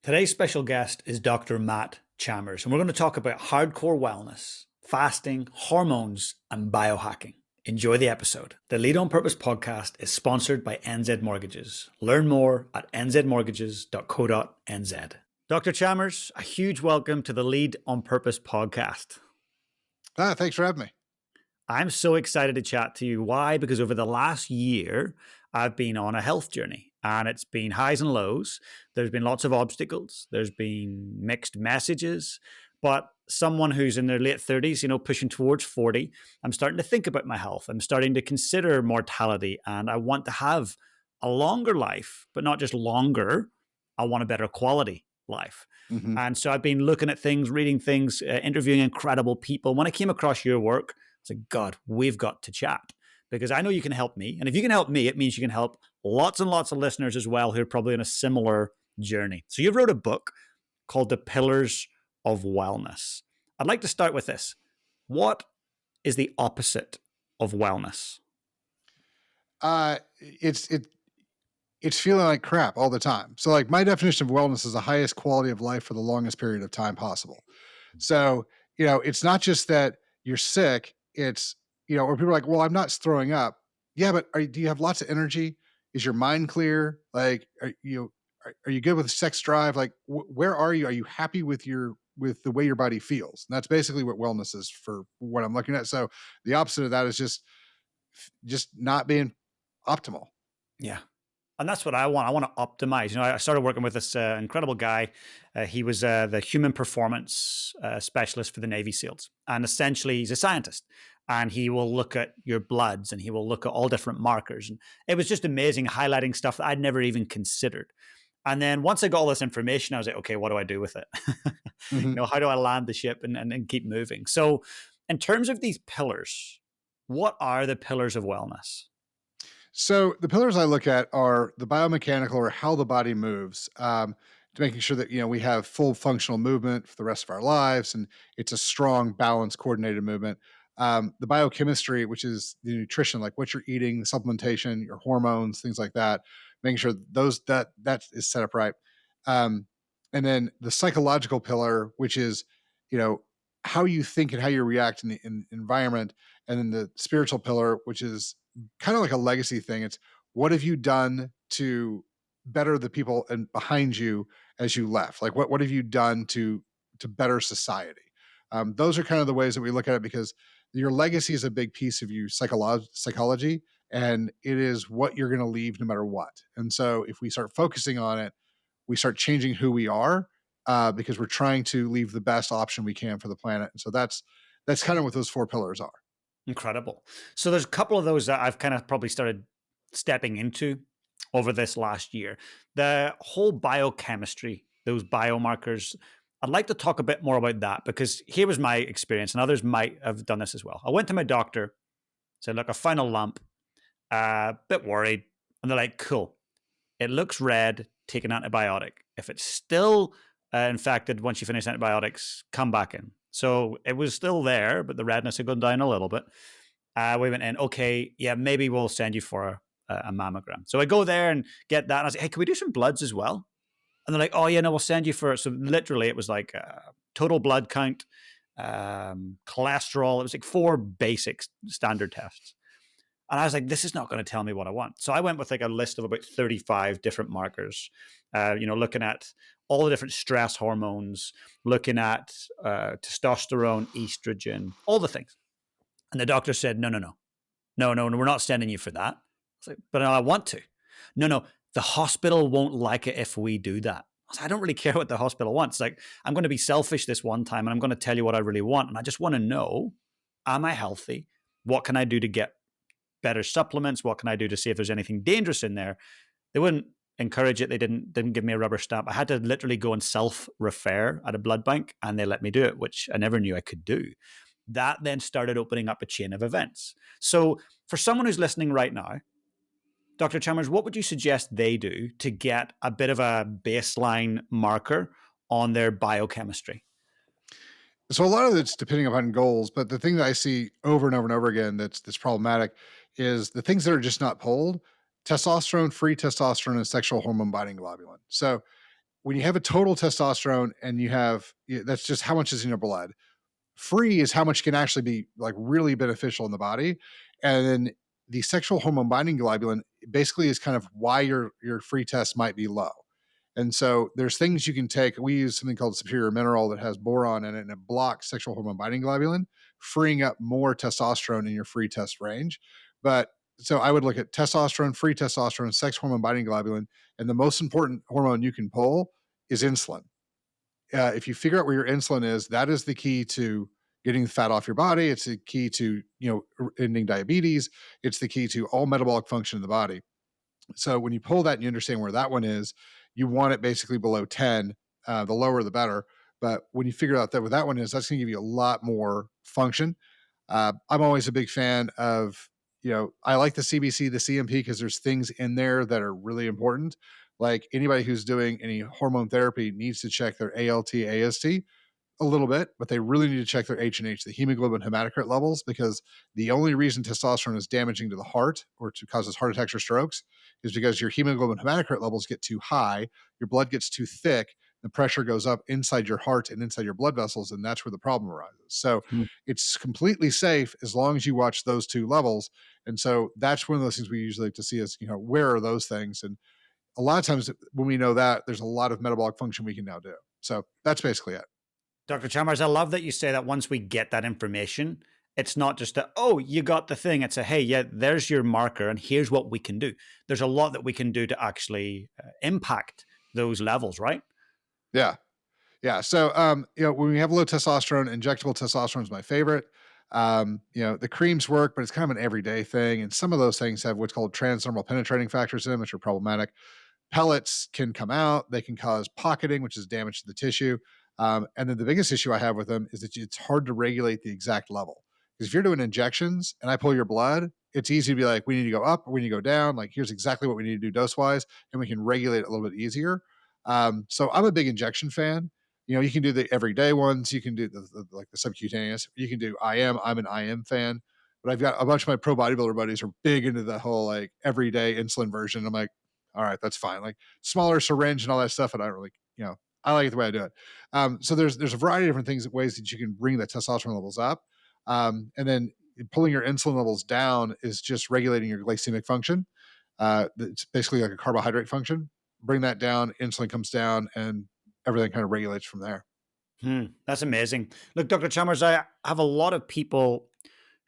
Today's special guest is Dr. Matt Chalmers, and we're going to talk about hardcore wellness, fasting, hormones, and biohacking. Enjoy the episode. The Lead on Purpose podcast is sponsored by NZ Mortgages. Learn more at nzmortgages.co.nz. Dr. Chalmers, a huge welcome to the Lead on Purpose podcast. Thanks for having me. I'm so excited to chat to you. Why? Because over the last year, I've been on a health journey and it's been highs and lows. There's been lots of obstacles. There's been mixed messages, but someone who's in their late 30s, pushing towards 40, I'm starting to think about my health. I'm starting to consider mortality and I want to have a longer life, but not just longer. I want a better quality life. Mm-hmm. And so I've been looking at things, reading things, interviewing incredible people. When I came across your work, I was like, God, we've got to chat because I know you can help me. And if you can help me, it means you can help lots and lots of listeners as well who are probably on a similar journey. So you wrote a book called The Pillars of Wellness. I'd like to start with this. What is the opposite of wellness? It's feeling like crap all the time. So like my definition of wellness is the highest quality of life for the longest period of time possible. So, it's not just that you're sick. It's, or people are like, well, I'm not throwing up. Yeah, but do you have lots of energy? Is your mind clear? Like, are you good with sex drive? Like, where are you? Are you happy with the way your body feels? And that's basically what wellness is for what I'm looking at. So the opposite of that is just not being optimal. Yeah. And that's what I want. I want to optimize. I started working with this incredible guy. He was the human performance specialist for the Navy SEALs. And essentially, he's a scientist. And he will look at your bloods and he will look at all different markers. And it was just amazing, highlighting stuff that I'd never even considered. And then once I got all this information, I was like, okay, what do I do with it? Mm-hmm. How do I land the ship and keep moving? So in terms of these pillars, what are the pillars of wellness? So the pillars I look at are the biomechanical, or how the body moves, to making sure that, we have full functional movement for the rest of our lives. And it's a strong, balanced, coordinated movement. The biochemistry, which is the nutrition, like what you're eating, supplementation, your hormones, things like that, making sure that is set up right. And then the psychological pillar, which is, how you think and how you react in the environment. And then the spiritual pillar, which is kind of like a legacy thing. It's what have you done to better the people and behind you as you left? Like what have you done to better society? Those are kind of the ways that we look at it, because your legacy is a big piece of you psychology, and it is what you're going to leave no matter what. And so if we start focusing on it, we start changing who we are, because we're trying to leave the best option we can for the planet. And so that's kind of what those four pillars are. Incredible. So there's a couple of those that I've kind of probably started stepping into over this last year. The whole biochemistry, those biomarkers, I'd like to talk a bit more about that, because here was my experience, and others might have done this as well. I went to my doctor, said, look, I found a lump, a bit worried. And they're like, cool. It looks red, take an antibiotic. If it's still infected once you finish antibiotics, come back in. So it was still there, but the redness had gone down a little bit. We went in, okay, yeah, maybe we'll send you for a mammogram. So I go there and get that. And I was like, hey, can we do some bloods as well? And they're like, oh, yeah, no, we'll send you for it. So literally it was like total blood count, cholesterol. It was like 4 basic standard tests. And I was like, this is not going to tell me what I want. So I went with like a list of about 35 different markers, looking at all the different stress hormones, looking at testosterone, estrogen, all the things. And the doctor said, no, we're not sending you for that. I was like, but I want to. No, the hospital won't like it if we do that. I was like, I don't really care what the hospital wants. Like, I'm going to be selfish this one time and I'm going to tell you what I really want. And I just want to know, am I healthy? What can I do to get better supplements? What can I do to see if there's anything dangerous in there? They wouldn't encourage it. They didn't give me a rubber stamp. I had to literally go and self-refer at a blood bank, and they let me do it, which I never knew I could do. That then started opening up a chain of events. So for someone who's listening right now, Dr. Chalmers, what would you suggest they do to get a bit of a baseline marker on their biochemistry? So a lot of it's depending upon goals, but the thing that I see over and over and over again that's problematic is the things that are just not pulled: testosterone, free testosterone, and sexual hormone binding globulin. So when you have a total testosterone and that's just how much is in your blood. Free is how much can actually be like really beneficial in the body. And then the sexual hormone binding globulin basically is kind of why your free test might be low. And so there's things you can take. We use something called superior mineral that has boron in it, and it blocks sexual hormone binding globulin, freeing up more testosterone in your free test range. But so I would look at testosterone, free testosterone, sex hormone binding globulin, and the most important hormone you can pull is insulin. If you figure out where your insulin is, that is the key to getting the fat off your body. It's the key to ending diabetes. It's the key to all metabolic function in the body. So when you pull that and you understand where that one is, you want it basically below 10. The lower the better. But when you figure out that what that one is, that's going to give you a lot more function. I'm always a big fan of, I like the CBC, the CMP, because there's things in there that are really important. Like anybody who's doing any hormone therapy needs to check their ALT, AST a little bit, but they really need to check their H&H, the hemoglobin hematocrit levels, because the only reason testosterone is damaging to the heart or to causes heart attacks or strokes is because your hemoglobin hematocrit levels get too high, your blood gets too thick, the pressure goes up inside your heart and inside your blood vessels, and that's where the problem arises. So Hmm. it's completely safe as long as you watch those two levels. And so that's one of those things we usually like to see is, where are those things? And a lot of times when we know that, there's a lot of metabolic function we can now do. So that's basically it. Dr. Chalmers, I love that you say that once we get that information, it's not just a, oh, you got the thing. It's a, hey, yeah, there's your marker and here's what we can do. There's a lot that we can do to actually impact those levels, right? Yeah. Yeah. So, when we have low testosterone, injectable testosterone is my favorite. The creams work, but it's kind of an everyday thing. And some of those things have what's called transdermal penetrating factors in them, which are problematic. Pellets can come out. They can cause pocketing, which is damage to the tissue. And then the biggest issue I have with them is that it's hard to regulate the exact level. Because if you're doing injections and I pull your blood, it's easy to be like, we need to go up or we need to go down. Like, here's exactly what we need to do dose wise, and we can regulate it a little bit easier. So I'm a big injection fan. You can do the everyday ones. You can do like the subcutaneous. You can do IM. I'm an IM fan, but I've got a bunch of my pro bodybuilder buddies are big into the whole like everyday insulin version. I'm like, all right, that's fine. Like smaller syringe and all that stuff. And I don't really, I like it the way I do it. So there's a variety of different things, ways that you can bring the testosterone levels up. And then pulling your insulin levels down is just regulating your glycemic function. It's basically like a carbohydrate function. Bring that down, insulin comes down, and everything kind of regulates from there. That's amazing. Look, Dr. Chalmers, I have a lot of people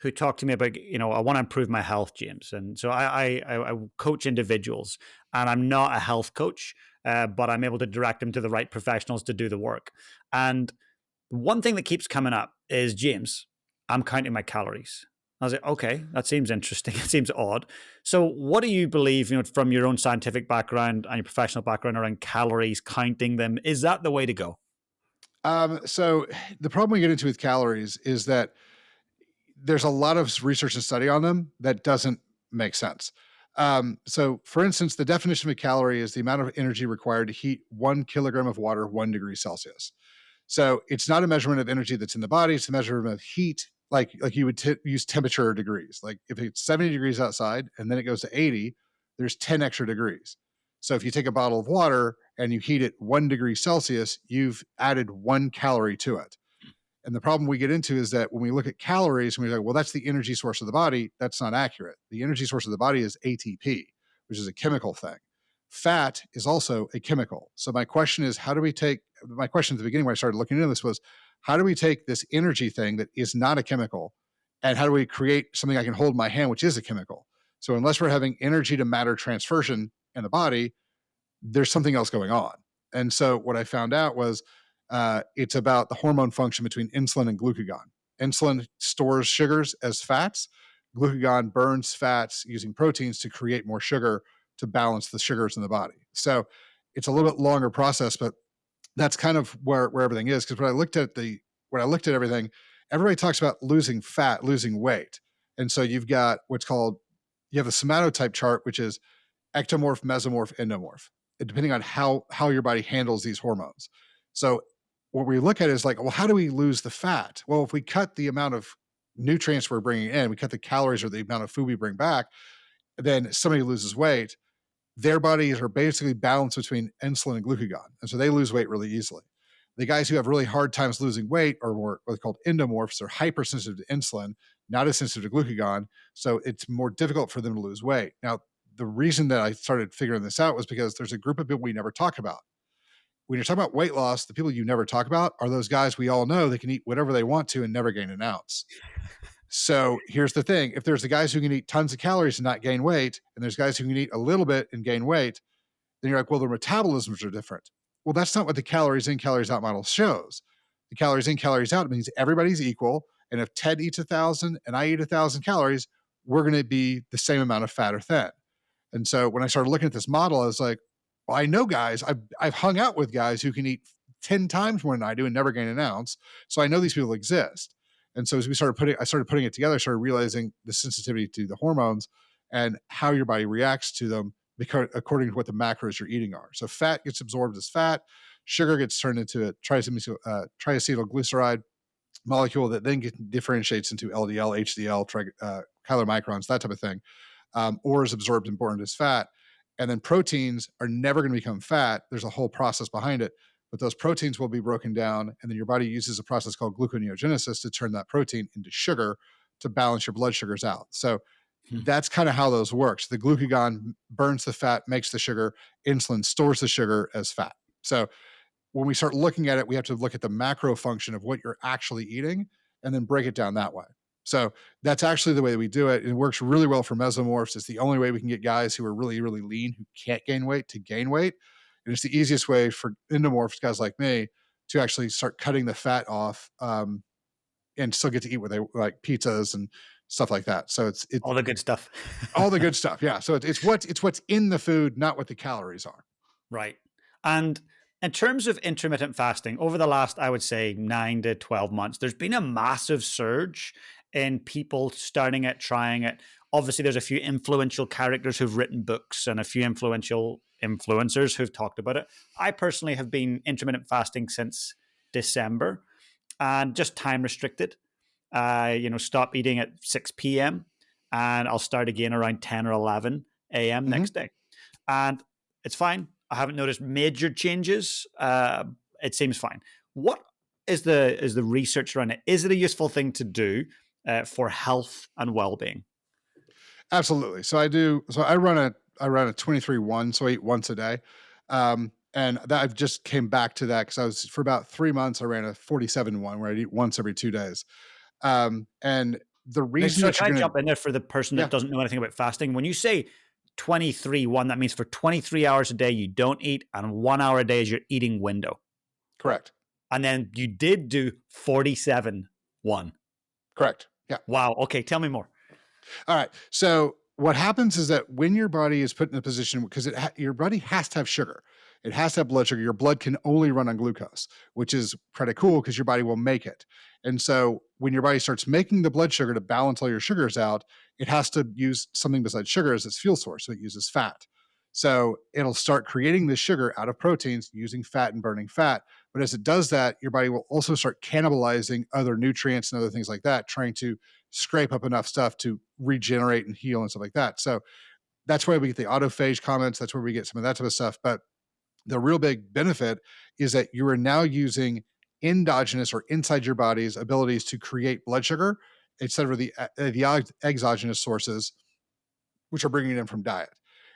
who talk to me about, I want to improve my health, James. And so I coach individuals, and I'm not a health coach, but I'm able to direct them to the right professionals to do the work. And one thing that keeps coming up is, James, I'm counting my calories. I was like, okay, that seems interesting. It seems odd. So what do you believe, from your own scientific background and your professional background around calories, counting them? Is that the way to go? So the problem we get into with calories is that there's a lot of research and study on them that doesn't make sense. So, for instance, the definition of a calorie is the amount of energy required to heat 1 kilogram of water 1 degree Celsius. So, it's not a measurement of energy that's in the body; it's a measurement of heat, like you would use temperature degrees. Like if it's 70 degrees outside and then it goes to 80, there's 10 extra degrees. So, if you take a bottle of water and you heat it 1 degree Celsius, you've added 1 calorie to it. And the problem we get into is that when we look at calories, and we're like, well, that's the energy source of the body. That's not accurate. The energy source of the body is ATP, which is a chemical thing. Fat is also a chemical. So my question is, my question at the beginning when I started looking into this was, how do we take this energy thing that is not a chemical, and how do we create something I can hold in my hand, which is a chemical? So unless we're having energy to matter transversion in the body, there's something else going on. And so what I found out was it's about the hormone function between insulin and glucagon. Insulin stores sugars as fats. Glucagon burns fats using proteins to create more sugar to balance the sugars in the body. So it's a little bit longer process, but that's kind of where everything is. Because when I looked at everything, everybody talks about losing fat, losing weight. And so you have a somatotype chart, which is ectomorph, mesomorph, endomorph, depending on how your body handles these hormones. So what we look at is like, well, how do we lose the fat? Well, if we cut the amount of nutrients we're bringing in, we cut the calories or the amount of food we bring back, then somebody loses weight. their bodies are basically balanced between insulin and glucagon. And so they lose weight really easily. The guys who have really hard times losing weight are more what are called endomorphs. They're hypersensitive to insulin, not as sensitive to glucagon. So it's more difficult for them to lose weight. Now, the reason that I started figuring this out was because there's a group of people we never talk about. When you're talking about weight loss, the people you never talk about are those guys we all know that can eat whatever they want to and never gain an ounce. So here's the thing. If there's the guys who can eat tons of calories and not gain weight, and there's guys who can eat a little bit and gain weight, then you're like, well, their metabolisms are different. Well, that's not what the calories in, calories out model shows. The calories in, calories out means everybody's equal. And if Ted eats 1,000 and I eat 1,000 calories, we're going to be the same amount of fat or thin. And so when I started looking at this model, I was like, well, I know guys, I've hung out with guys who can eat 10 times more than I do and never gain an ounce. So I know these people exist. And so as I started putting it together, I started realizing the sensitivity to the hormones and how your body reacts to them because according to what the macros you're eating are. So fat gets absorbed as fat, sugar gets turned into a triacetylglyceride molecule that then differentiates into LDL, HDL, chylomicrons, that type of thing, or is absorbed and burned as fat. And then proteins are never going to become fat. There's a whole process behind it, but those proteins will be broken down, and then your body uses a process called gluconeogenesis to turn that protein into sugar to balance your blood sugars out. So Hmm. that's kind of how those works. The glucagon burns the fat, makes the sugar. Insulin stores the sugar as fat. So when we start looking at it, we have to look at the macro function of what you're actually eating and then break it down that way. So that's actually the way that we do it. It works really well for mesomorphs. It's the only way we can get guys who are really, really lean, who can't gain weight, to gain weight. And it's the easiest way for endomorphs, guys like me, to actually start cutting the fat off and still get to eat what they like, pizzas and stuff like that. So it's All the good stuff. all the good stuff. Yeah. So it's what's in the food, not what the calories are. Right. And in terms of intermittent fasting, over the last, I would say, 9 to 12 months, there's been a massive surge in people starting it, trying it. Obviously, there's a few influential characters who've written books and a few influential influencers who've talked about it. I personally have been intermittent fasting since December and just time restricted. Stop eating at 6 p.m. and I'll start again around 10 or 11 a.m. Mhm. next day. And it's fine. I haven't noticed major changes. It seems fine. What is the research around it? Is it a useful thing to do for health and well-being? Absolutely. So I do. So I run a 23-1. So I eat once a day. And that I've just came back to that because I was for about 3 months. I ran a 47-1 where I eat once every 2 days. And the reason So that can you're I going to, jump in there for the person that yeah, doesn't know anything about fasting? When you say 23-1, that means for 23 hours a day you don't eat, and 1 hour a day is your eating window. correct, And then you did do 47-1. correct. Yeah. Wow. Okay, tell me more. All right. So what happens is that when your body is put in a position because your body has to have sugar, it has to have blood sugar. Your blood can only run on glucose, which is pretty cool because your body will make it. And so when your body starts making the blood sugar to balance all your sugars out, it has to use something besides sugar as its fuel source. So it uses fat. So it'll start creating this sugar out of proteins using fat and burning fat. But as it does that, your body will also start cannibalizing other nutrients and other things like that, trying to scrape up enough stuff to regenerate and heal and stuff like that. So that's why we get the autophage comments. That's where we get some of that type of stuff. But the real big benefit is that you are now using endogenous or inside your body's abilities to create blood sugar instead of the exogenous sources, which are bringing it in from diet.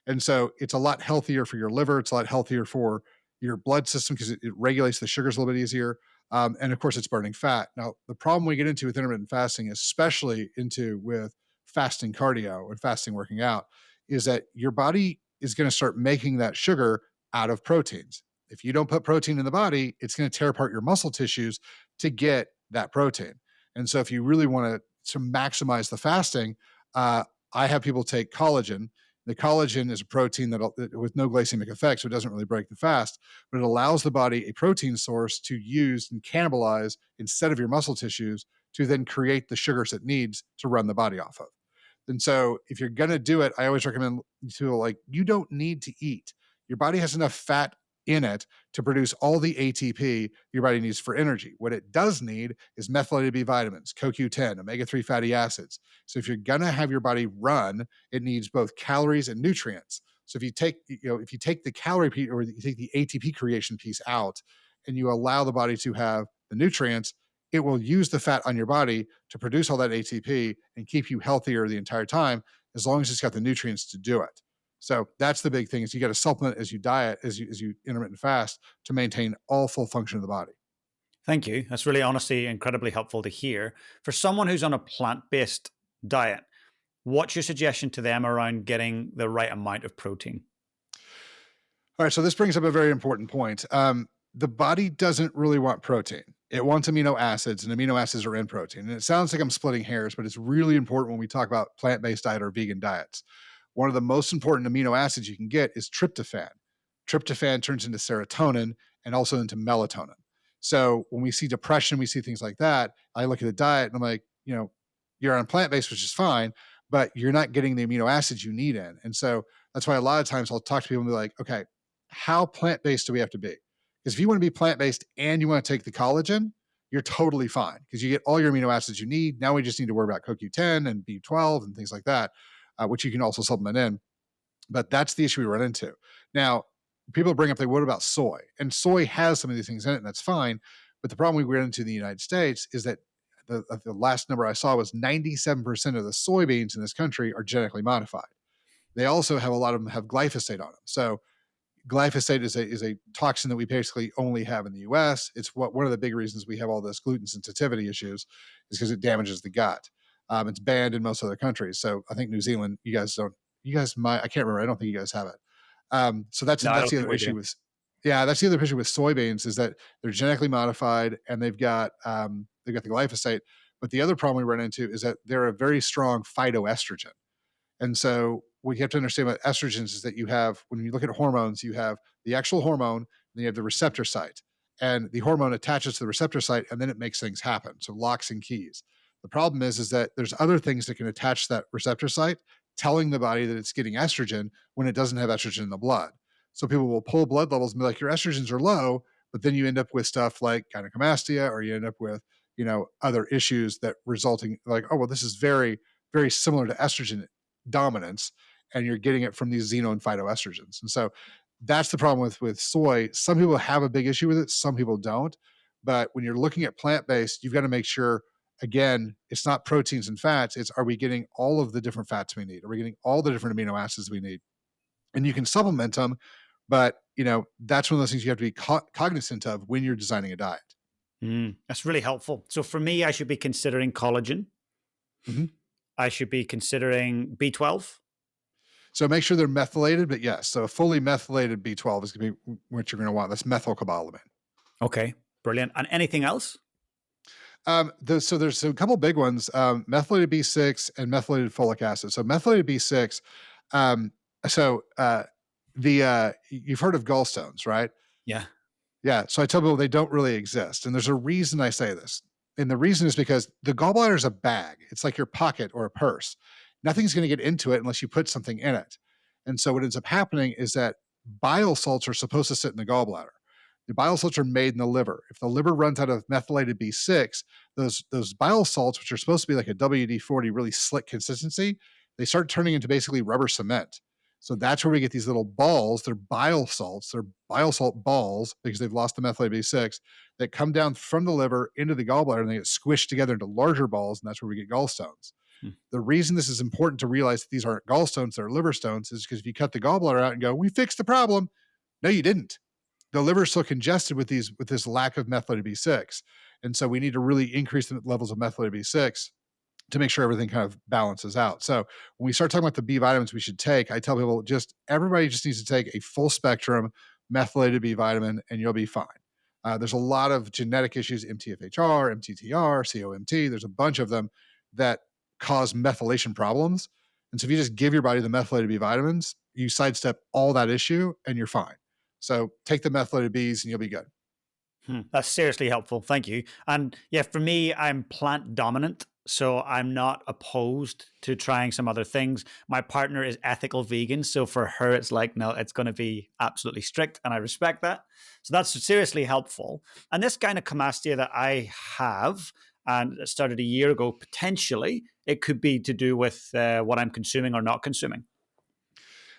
And so it's a lot healthier for your liver. It's a lot healthier for your blood system because it regulates the sugars a little bit easier. And of course, it's burning fat. Now, the problem we get into with intermittent fasting, especially into with fasting cardio and fasting working out, is that your body is going to start making that sugar out of proteins. If you don't put protein in the body, it's going to tear apart your muscle tissues to get that protein. And so, if you really want to maximize the fasting, uh, I have people take collagen. The collagen is a protein that with no glycemic effect, so it doesn't really break the fast, but it allows the body a protein source to use and cannibalize instead of your muscle tissues to then create the sugars it needs to run the body off of. And so if you're going to do it, I always recommend to like, you don't need to eat. Your body has enough fat in it to produce all the ATP your body needs for energy. What it does need is methylated B vitamins, CoQ10, omega-3 fatty acids. So if you're going to have your body run, it needs both calories and nutrients. So if you take the calorie piece or you take the ATP creation piece out and you allow the body to have the nutrients, it will use the fat on your body to produce all that ATP and keep you healthier the entire time, as long as it's got the nutrients to do it. So that's the big thing, is you got to supplement as you diet, as you intermittent fast, to maintain all full function of the body. Thank you. That's really honestly incredibly helpful to hear. For someone who's on a plant-based diet, what's your suggestion to them around getting the right amount of protein? All right, so this brings up a very important point. The body doesn't really want protein. It wants amino acids, and amino acids are in protein. And it sounds like I'm splitting hairs, but it's really important when we talk about plant-based diet or vegan diets. One of the most important amino acids you can get is tryptophan. Tryptophan turns into serotonin and also into melatonin. So when we see depression, we see things like that. I look at the diet and I'm like, you're on plant-based, which is fine, but you're not getting the amino acids you need in. And so that's why a lot of times I'll talk to people and be like, okay, how plant-based do we have to be? Because if you want to be plant-based and you want to take the collagen, you're totally fine because you get all your amino acids you need. Now we just need to worry about CoQ10 and B12 and things like that, which you can also supplement in. But that's the issue we run into. Now, people bring up, like, what about soy? And soy has some of these things in it, and that's fine. But the problem we run into in the United States is that the last number I saw was 97% of the soybeans in this country are genetically modified. They also have, a lot of them have glyphosate on them. So glyphosate is a toxin that we basically only have in the US. It's one of the big reasons we have all this gluten sensitivity issues, is because it damages the gut. It's banned in most other countries. So I think New Zealand, you guys don't, you guys might, I can't remember. I don't think you guys have it. So that's No, I that's don't the think other we issue do. with, yeah, that's the other issue with soybeans, is that they're genetically modified and they've got the glyphosate. But the other problem we run into is that they're a very strong phytoestrogen. And so what you have to understand about estrogens is that you have, when you look at hormones, you have the actual hormone, and then you have the receptor site. And the hormone attaches to the receptor site, and then it makes things happen. So locks and keys. The problem is that there's other things that can attach to that receptor site, telling the body that it's getting estrogen when it doesn't have estrogen in the blood. So people will pull blood levels and be like, your estrogens are low, but then you end up with stuff like gynecomastia, or you end up with, other issues that resulting, like, oh, well, this is very, very similar to estrogen dominance, and you're getting it from these xeno and phytoestrogens. And so that's the problem with soy. Some people have a big issue with it, some people don't. But when you're looking at plant-based, you've got to make sure, again, it's not proteins and fats, it's, are we getting all of the different fats we need? Are we getting all the different amino acids we need? And you can supplement them, but that's one of those things you have to be cognizant of when you're designing a diet. That's really helpful. So for me, I should be considering collagen. Mhm. I should be considering B12. So make sure they're methylated, but yes, so a fully methylated B12 is going to be what you're going to want. That's methylcobalamin. Okay, brilliant. And anything else? So there's a couple big ones: methylated B6 and methylated folic acid. So methylated B6. Um, so you've heard of gallstones, right? Yeah. Yeah. So I tell people they don't really exist, and there's a reason I say this. And the reason is because the gallbladder is a bag. It's like your pocket or a purse. Nothing's going to get into it unless you put something in it. And so what ends up happening is that bile salts are supposed to sit in the gallbladder. The bile salts are made in the liver. If the liver runs out of methylated B6, those bile salts, which are supposed to be like a WD-40, really slick consistency, they start turning into basically rubber cement. So that's where we get these little balls. They're bile salts. They're bile salt balls because they've lost the methylated B6 that come down from the liver into the gallbladder, and they get squished together into larger balls, and that's where we get gallstones. Hmm. The reason this is important to realize that these aren't gallstones, they're liver stones, is because if you cut the gallbladder out and go, we fixed the problem. No, you didn't. The liver is so congested with this lack of methylated B6. And so we need to really increase the levels of methylated B6 to make sure everything kind of balances out. So when we start talking about the B vitamins we should take, I tell people, everybody just needs to take a full spectrum methylated B vitamin and you'll be fine. There's a lot of genetic issues, MTFHR, MTTR, COMT. There's a bunch of them that cause methylation problems. And so if you just give your body the methylated B vitamins, you sidestep all that issue and you're fine. So take the methylated Bs and you'll be good. That's seriously helpful. Thank you. And yeah, for me, I'm plant dominant. So I'm not opposed to trying some other things. My partner is ethical vegan. So for her, it's like, no, it's going to be absolutely strict. And I respect that. So that's seriously helpful. And this gynecomastia that I have, and it started a year ago, potentially, it could be to do with what I'm consuming or not consuming.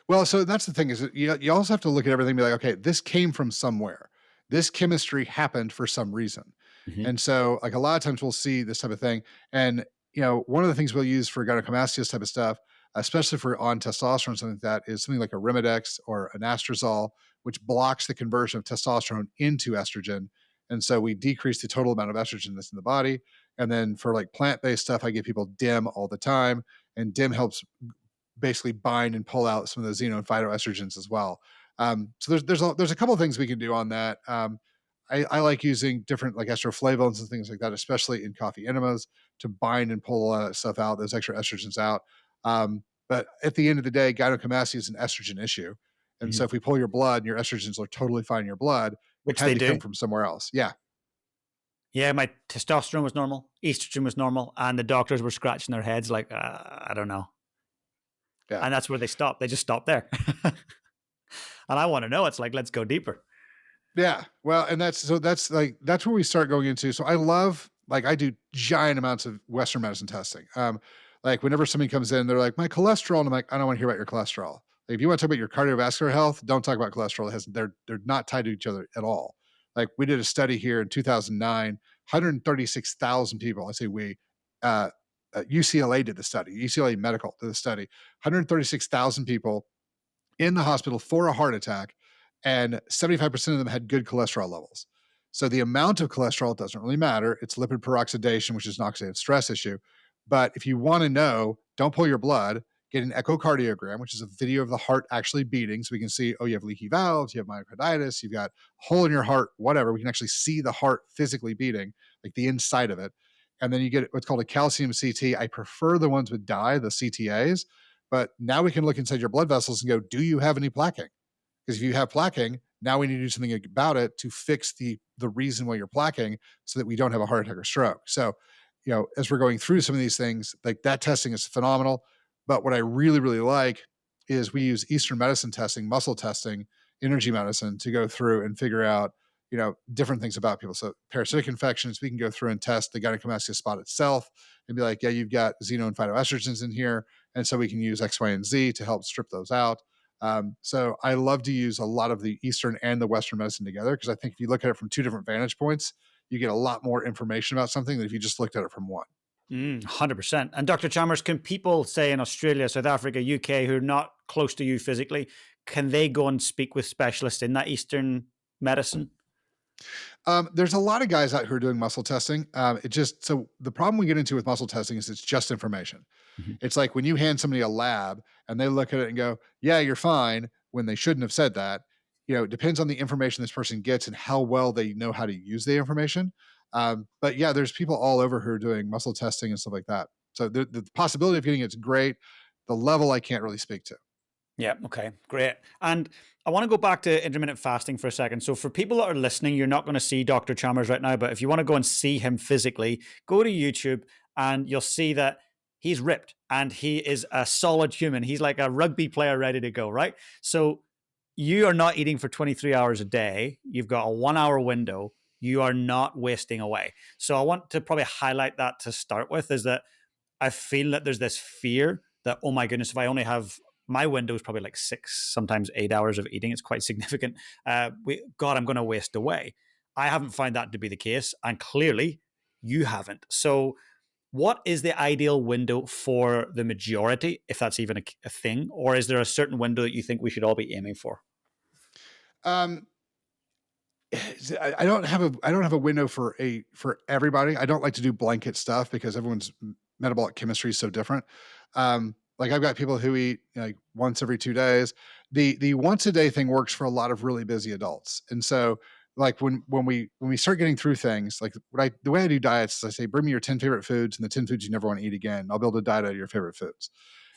Well, so that's the thing is that you also have to look at everything and be like, okay, this came from somewhere. This chemistry happened for some reason. Hmm. And so like a lot of times we'll see this type of thing. And one of the things we'll use for gynecomastia type of stuff, especially for on testosterone, something like that, is something like a Rimedex or an Anastrozole, which blocks the conversion of testosterone into estrogen. And so we decrease the total amount of estrogen that's in the body. And then for like plant-based stuff, I give people DIM all the time. And DIM helps basically bind and pull out some of the xeno and phytoestrogens as well. So there's a couple of things we can do on that. I like using different like estroflavones and things like that, especially in coffee enemas, to bind and pull all that stuff out, those extra estrogens out. But at the end of the day, gynecomastia is an estrogen issue. And Hmm. so if we pull your blood and your estrogens are totally fine in your blood, it Which had they to come do. from somewhere else. Yeah. Yeah, my testosterone was normal, estrogen was normal, and the doctors were scratching their heads like, I don't know. Yeah. And that's where they stopped. They just stopped there. And I want to know. It's like, let's go deeper. Yeah. Well, and that's where we start going into. So I love like I do giant amounts of Western medicine testing. Like whenever somebody comes in, they're like, my cholesterol, and I'm like, I don't want to hear about your cholesterol. Like, if you want to talk about your cardiovascular health, don't talk about cholesterol. They're not tied to each other at all. Like we did a study here in 2009, 136,000 people. I say we, UCLA did the study, UCLA Medical did the study, 136,000 people in the hospital for a heart attack, and 75% of them had good cholesterol levels. So the amount of cholesterol doesn't really matter. It's lipid peroxidation, which is an oxidative stress issue. But if you want to know, don't pull your blood, get an echocardiogram, which is a video of the heart actually beating. So we can see, oh, you have leaky valves, you have myocarditis, you've got a hole in your heart, whatever. We can actually see the heart physically beating, like the inside of it. And then you get what's called a calcium CT. I prefer the ones with dye, the CTAs, but now we can look inside your blood vessels and go, do you have any plaquing? Because if you have plaquing, now we need to do something about it to fix the reason why you're plaquing so that we don't have a heart attack or stroke. So, as we're going through some of these things, like that testing is phenomenal. But what I really, really like is we use Eastern medicine testing, muscle testing, energy medicine to go through and figure out, different things about people. So parasitic infections, we can go through and test the gynecomastia spot itself and be like, yeah, you've got xeno and phytoestrogens in here. And so we can use X, Y, and Z to help strip those out. So I love to use a lot of the Eastern and the Western medicine together because I think if you look at it from two different vantage points, you get a lot more information about something than if you just looked at it from one. 100%. And Dr. Chalmers, can people say in Australia, South Africa, UK, who are not close to you physically, can they go and speak with specialists in that Eastern medicine? There's a lot of guys out who are doing muscle testing. So the problem we get into with muscle testing is it's just information. Mhm. It's like when you hand somebody a lab and they look at it and go, "Yeah, you're fine," when they shouldn't have said that. It depends on the information this person gets and how well they know how to use the information. But yeah, there's people all over who are doing muscle testing and stuff like that. So the possibility of getting it's great. The level I can't really speak to. Yeah. Okay. Great. And I want to go back to intermittent fasting for a second. So, for people that are listening, you're not going to see Dr. Chalmers right now, but if you want to go and see him physically, go to YouTube and you'll see that he's ripped and he is a solid human. He's like a rugby player ready to go, right? So, you are not eating for 23 hours a day. You've got a 1 hour window. You are not wasting away. So, I want to probably highlight that to start with is that I feel that there's this fear that, oh my goodness, if I only have my window is probably like 6, sometimes 8 hours of eating. It's quite significant. God, I'm going to waste away. I haven't found that to be the case. And clearly you haven't. So, what is the ideal window for the majority, if that's even a thing? Or is there a certain window that you think we should all be aiming for? Um, I don't have a window for everybody. I don't like to do blanket stuff because everyone's metabolic chemistry is so different. Like I've got people who eat like once every 2 days. The once a day thing works for a lot of really busy adults, and so like when we start getting through things, like the way I do diets is I say bring me your 10 favorite foods and the 10 foods you never want to eat again. I'll build a diet out of your favorite foods,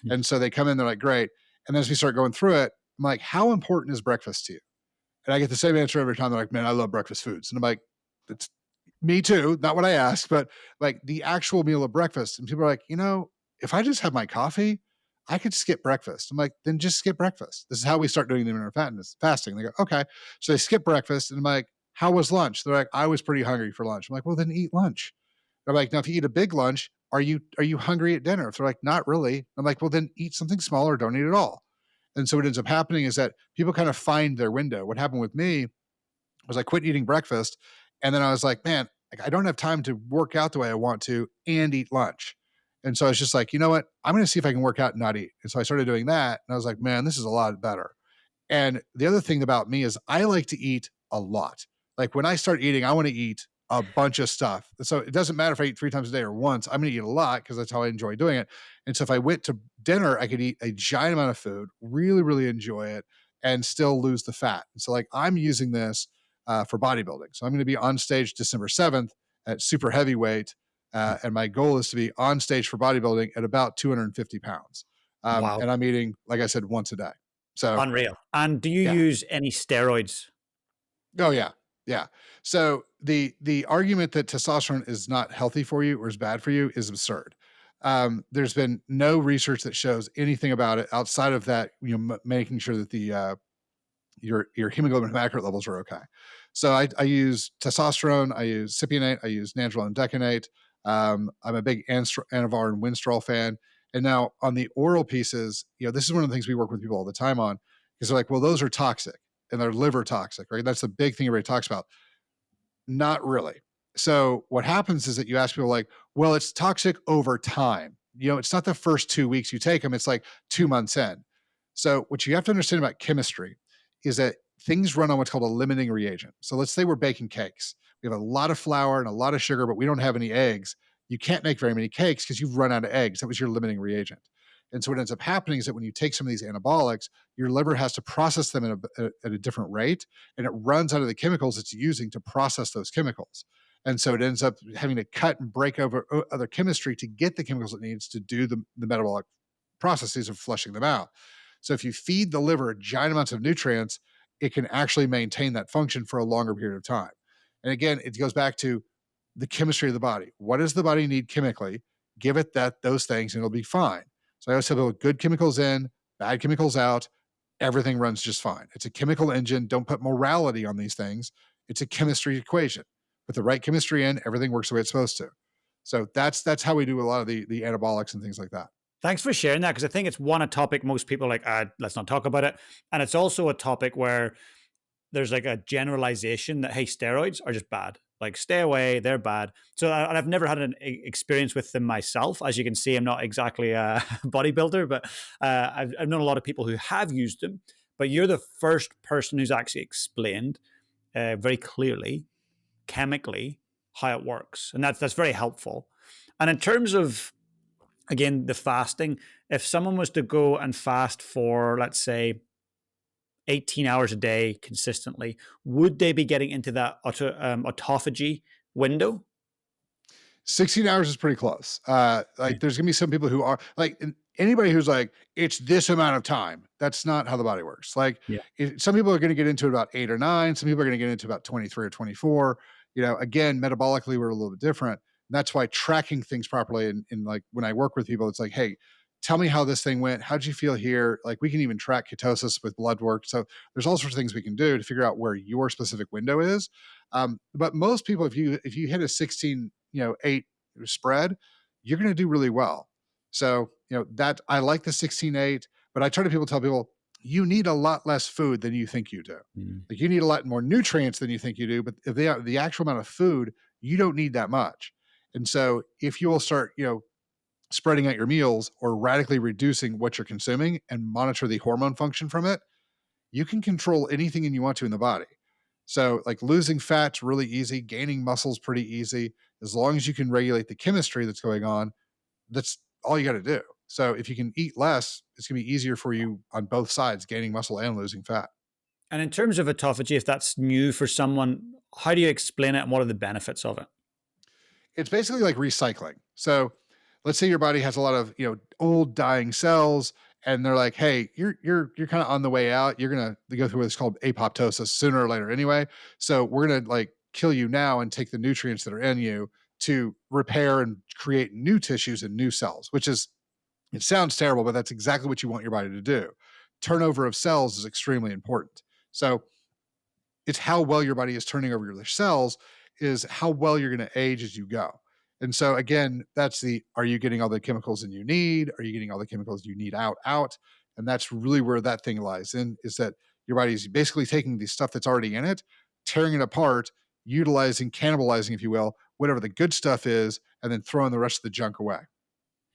and so they come in, they're like great, and then as we start going through it, I'm like, how important is breakfast to you? And I get the same answer every time. They're like, man, I love breakfast foods. And I'm like, it's me too. Not what I asked, but like the actual meal of breakfast. And people are like, if I just have my coffee, I could skip breakfast. I'm like, then just skip breakfast. This is how we start doing the intermittent fasting. They go, okay. So they skip breakfast. And I'm like, how was lunch? They're like, I was pretty hungry for lunch. I'm like, well, then eat lunch. They're like, now if you eat a big lunch, are you hungry at dinner? If they're like, not really. I'm like, well, then eat something smaller. Don't eat at all. And so what ends up happening is that people kind of find their window. What happened with me was I quit eating breakfast, and then I was like, man, like, I don't have time to work out the way I want to and eat lunch. And so I was just like, you know what? I'm going to see if I can work out and not eat. And so I started doing that, and I was like, man, this is a lot better. And the other thing about me is I like to eat a lot. Like when I start eating, I want to eat a bunch of stuff. So it doesn't matter if I eat 3 times a day or once, I'm going to eat a lot because that's how I enjoy doing it. And so if I went to dinner, I could eat a giant amount of food, really, really enjoy it, and still lose the fat. And so, like, I'm using this for bodybuilding. So I'm going to be on stage December 7th at super heavyweight. And my goal is to be on stage for bodybuilding at about 250 pounds. Wow. And I'm eating, like I said, once a day. So Unreal. And do you yeah. use any steroids? Oh yeah. Yeah. So the argument that testosterone is not healthy for you or is bad for you is absurd. There's been no research that shows anything about it outside of that, making sure that the your hemoglobin hematocrit levels are okay. So I use testosterone, I use cypionate, I use nandrolone decanate. I'm a big Anavar and Winstrol fan. And now on the oral pieces, this is one of the things we work with people all the time on because they're like, well, those are toxic and they're liver toxic, right? That's the big thing everybody talks about. Not really. So what happens is that you ask people like, well, it's toxic over time. It's not the first 2 weeks you take them, it's like 2 months in. So what you have to understand about chemistry is that things run on what's called a limiting reagent. So let's say we're baking cakes. We have a lot of flour and a lot of sugar, but we don't have any eggs. You can't make very many cakes because you've run out of eggs. That was your limiting reagent. And so what ends up happening is that when you take some of these anabolics, your liver has to process them at a different rate, and it runs out of the chemicals it's using to process those chemicals. And so it ends up having to cut and break over other chemistry to get the chemicals it needs to do the metabolic processes of flushing them out. So if you feed the liver giant amounts of nutrients, it can actually maintain that function for a longer period of time. And again, it goes back to the chemistry of the body. What does the body need chemically? Give it those things and it'll be fine. So I always tell people good chemicals in, bad chemicals out, everything runs just fine. It's a chemical engine. Don't put morality on these things. It's a chemistry equation. Put the right chemistry in, everything works the way it's supposed to. So that's how we do a lot of the anabolics and things like that. Thanks for sharing that because I think it's a topic most people are like, let's not talk about it. And it's also a topic where there's like a generalization that, hey, steroids are just bad. Like, stay away, they're bad. So I've never had an experience with them myself. As you can see, I'm not exactly a bodybuilder, but I've known a lot of people who have used them. But you're the first person who's actually explained very clearly, chemically, how it works. And that's very helpful. And in terms of, again, the fasting, if someone was to go and fast for, let's say, 18 hours a day consistently, would they be getting into that autophagy window? 16 hours is pretty close. Yeah. Like there's gonna be some people who are like anybody who's like, it's this amount of time. That's not how the body works. Like Yeah. some people are gonna get into about 8 or 9, some people are gonna get into about 23 or 24. Again, metabolically, we're a little bit different. And that's why tracking things properly and like when I work with people, it's like, hey, tell me how this thing went. How'd you feel here? Like we can even track ketosis with blood work. So there's all sorts of things we can do to figure out where your specific window is. But most people, if you hit a 16, 8 spread, you're going to do really well. So, that I like the 16-8, but I try to tell people, you need a lot less food than you think you do. Mm. Like you need a lot more nutrients than you think you do, but if they are the actual amount of food, you don't need that much. And so if you will start, spreading out your meals or radically reducing what you're consuming and monitor the hormone function from it, you can control anything you want to in the body. So, like losing fat's really easy, gaining muscle's pretty easy. As long as you can regulate the chemistry that's going on, that's all you got to do. So, if you can eat less, it's going to be easier for you on both sides, gaining muscle and losing fat. And in terms of autophagy, if that's new for someone, how do you explain it and what are the benefits of it? It's basically like recycling. So, let's say your body has a lot of old dying cells, and they're like, "Hey, you're kind of on the way out. You're gonna go through what's called apoptosis sooner or later, anyway. So we're gonna like kill you now and take the nutrients that are in you to repair and create new tissues and new cells." Which is it sounds terrible, but that's exactly what you want your body to do. Turnover of cells is extremely important. So it's how well your body is turning over your cells is how well you're going to age as you go. And so again, that's are you getting all the chemicals that you need? Are you getting all the chemicals you need out? And that's really where that thing lies in, is that your body is basically taking the stuff that's already in it, tearing it apart, utilizing, cannibalizing, if you will, whatever the good stuff is, and then throwing the rest of the junk away.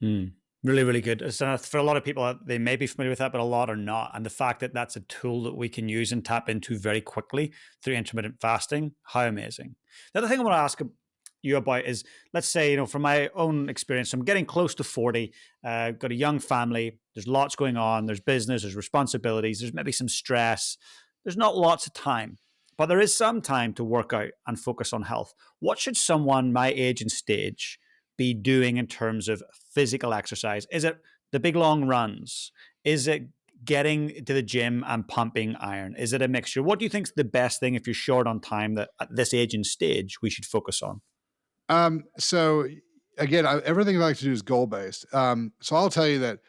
Mm. Really, really good. So for a lot of people, they may be familiar with that, but a lot are not. And the fact that that's a tool that we can use and tap into very quickly through intermittent fasting, how amazing. The other thing I want to ask you about is, let's say, from my own experience, I'm getting close to 40, got a young family, there's lots going on, there's business, there's responsibilities, there's maybe some stress, there's not lots of time, but there is some time to work out and focus on health. What should someone my age and stage be doing in terms of physical exercise? Is it the big long runs? Is it getting to the gym and pumping iron? Is it a mixture? What do you think is the best thing if you're short on time that at this age and stage we should focus on? So again, everything I like to do is goal based. So I'll tell you that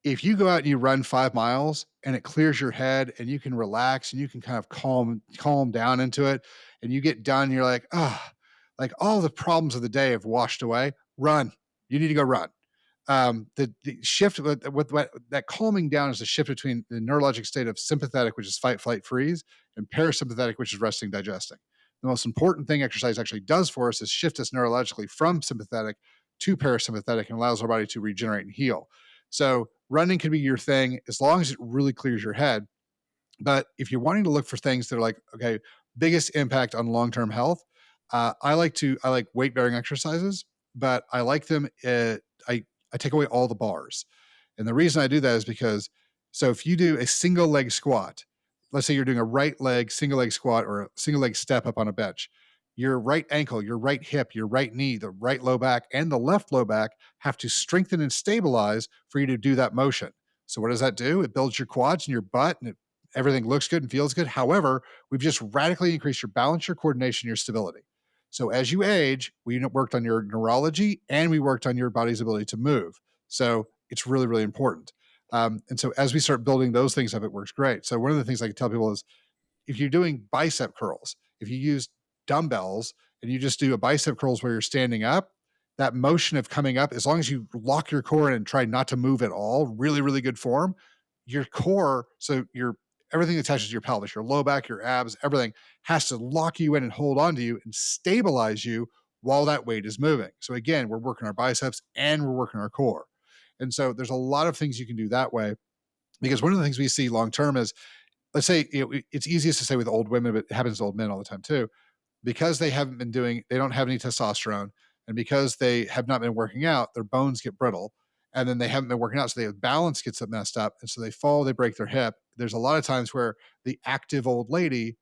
if you go out and you run 5 miles and it clears your head and you can relax and you can kind of calm down into it, and you get done, you're like, ah, like all the problems of the day have washed away. Run. You need to go run. The shift with what that calming down is the shift between the neurologic state of sympathetic, which is fight, flight, freeze, and parasympathetic, which is resting, digesting. The most important thing exercise actually does for us is shift us neurologically from sympathetic to parasympathetic and allows our body to regenerate and heal. So running can be your thing as long as it really clears your head. But if you're wanting to look for things that are like, okay, biggest impact on long-term health, I like weight bearing exercises, but I like them. I take away all the bars, and the reason I do that is because so if you do a single leg squat, let's say you're doing a right leg single leg squat or a single leg step up on a bench, your right ankle, your right hip, your right knee, the right low back, and the left low back have to strengthen and stabilize for you to do that motion. So what does that do? It builds your quads and your butt, and everything looks good and feels good. However, we've just radically increased your balance, your coordination, your stability. So as you age, we worked on your neurology and we worked on your body's ability to move. So it's really, really important. And so as we start building those things up, it works great. So one of the things I can tell people is if you're doing bicep curls, if you use dumbbells and you just do a bicep curls where you're standing up, that motion of coming up, as long as you lock your core in and try not to move at all, really, really good form, your core, so your everything that attaches to your pelvis, your low back, your abs, everything has to lock you in and hold on to you and stabilize you while that weight is moving. So again, we're working our biceps and we're working our core. And so there's a lot of things you can do that way because one of the things we see long term is let's say it's easiest to say with old women, but it happens to old men all the time too, because they don't have any testosterone, and because they have not been working out, their bones get brittle, and then they haven't been working out, so their balance gets messed up, and so they fall, they break their hip. There's a lot of times where the active old lady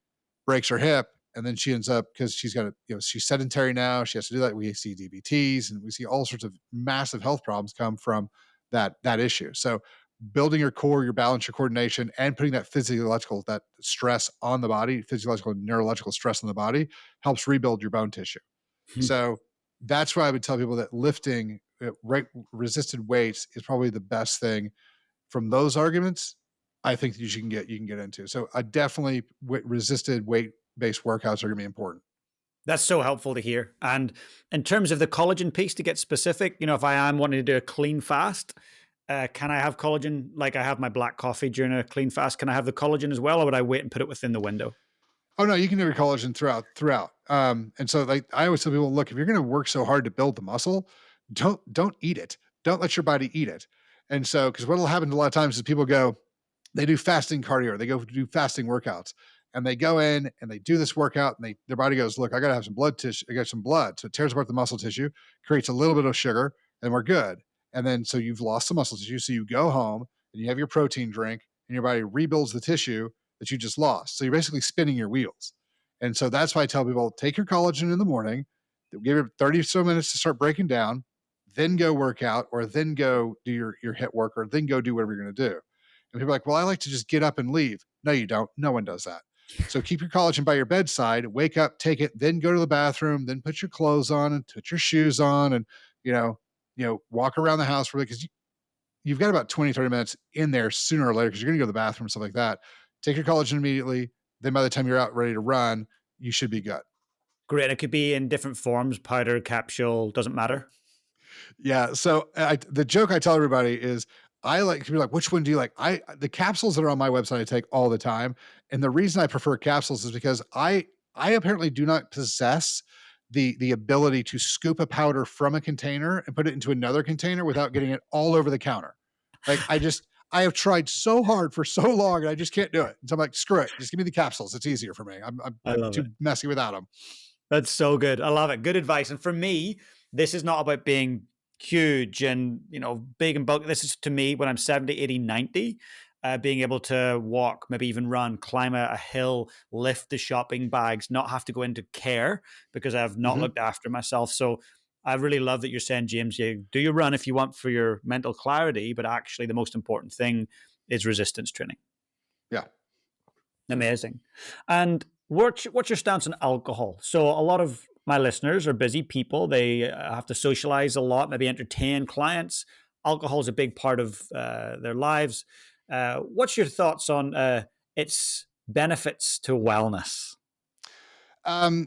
breaks her hip, and then she ends up because she's got she's sedentary now. She has to do that. We see DVTs, and we see all sorts of massive health problems come from that issue. So building your core, your balance, your coordination, and putting that stress on the body, physiological and neurological stress on the body helps rebuild your bone tissue. So that's why I would tell people that lifting resisted weights is probably the best thing from those arguments. I think that you can get into. So I definitely resisted weight based workouts are going to be important. That's so helpful to hear. And in terms of the collagen piece, to get specific, if I am wanting to do a clean fast, can I have collagen like I have my black coffee during a clean fast? Can I have the collagen as well, or would I wait and put it within the window? Oh no, you can do your collagen throughout. And so like I always tell people, look, if you're going to work so hard to build the muscle, don't eat it. Don't let your body eat it. And so because what will happen a lot of times is people go, they do fasting cardio, they go do fasting workouts, and they go in and they do this workout, and their body goes, look, I got to have some blood tissue. I got some blood, so it tears apart the muscle tissue, creates a little bit of sugar, and we're good. And then so you've lost some muscle tissue, so you go home and you have your protein drink, and your body rebuilds the tissue that you just lost. So you're basically spinning your wheels. And so that's why I tell people take your collagen in the morning, give it 30 or so minutes to start breaking down, then go work out, or then go do your hit work, or then go do whatever you're going to do. And people are like, well, I like to just get up and leave. No, you don't. No one does that. So keep your collagen by your bedside, wake up, take it, then go to the bathroom, then put your clothes on and put your shoes on and, walk around the house for because you've got about 20, 30 minutes in there sooner or later because you're going to go to the bathroom, stuff like that. Take your collagen immediately. Then by the time you're out ready to run, you should be good. Great. It could be in different forms, powder, capsule, doesn't matter. Yeah. So the joke I tell everybody is I like to be like, which one do you like? The capsules that are on my website I take all the time. And the reason I prefer capsules is because I apparently do not possess the ability to scoop a powder from a container and put it into another container without getting it all over the counter. Like I have tried so hard for so long and I just can't do it. So I'm like, screw it. Just give me the capsules. It's easier for me. I I'm love it. too messy without them. That's so good. I love it. Good advice. And for me, this is not about being huge and, big and bulky. This is to me when I'm 70, 80, 90, being able to walk, maybe even run, climb a hill, lift the shopping bags, not have to go into care because I've not Mhm. looked after myself. So I really love that you're saying, James, you do your run if you want for your mental clarity, but actually the most important thing is resistance training. Yeah. Amazing. And what's your stance on alcohol? So a lot of my listeners are busy people. They have to socialize a lot, maybe entertain clients. Alcohol is a big part of their lives. What's your thoughts on its benefits to wellness? Um,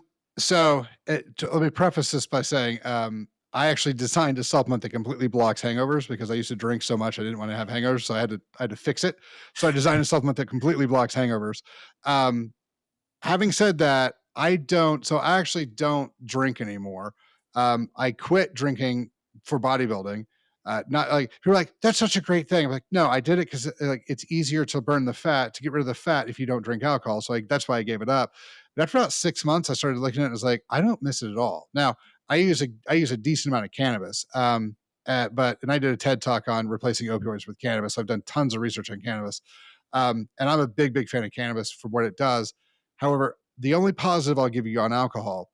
Let me preface this by saying, I actually designed a supplement that completely blocks hangovers because I used to drink so much I didn't want to have hangovers, so I had to fix it. So I designed a supplement that completely blocks hangovers. Um, Having said that, I actually don't drink anymore. I quit drinking for bodybuilding. Not like people are like, that's such a great thing. I'm like, no, I did it because like it's easier to burn the fat, to get rid of the fat if you don't drink alcohol. So like that's why I gave it up. But after about 6 months, I started looking at it and was like, I don't miss it at all. Now I use a decent amount of cannabis. And I did a TED talk on replacing opioids with cannabis. I've done tons of research on cannabis. And I'm a big fan of cannabis for what it does. However, the only positive I'll give you on alcohol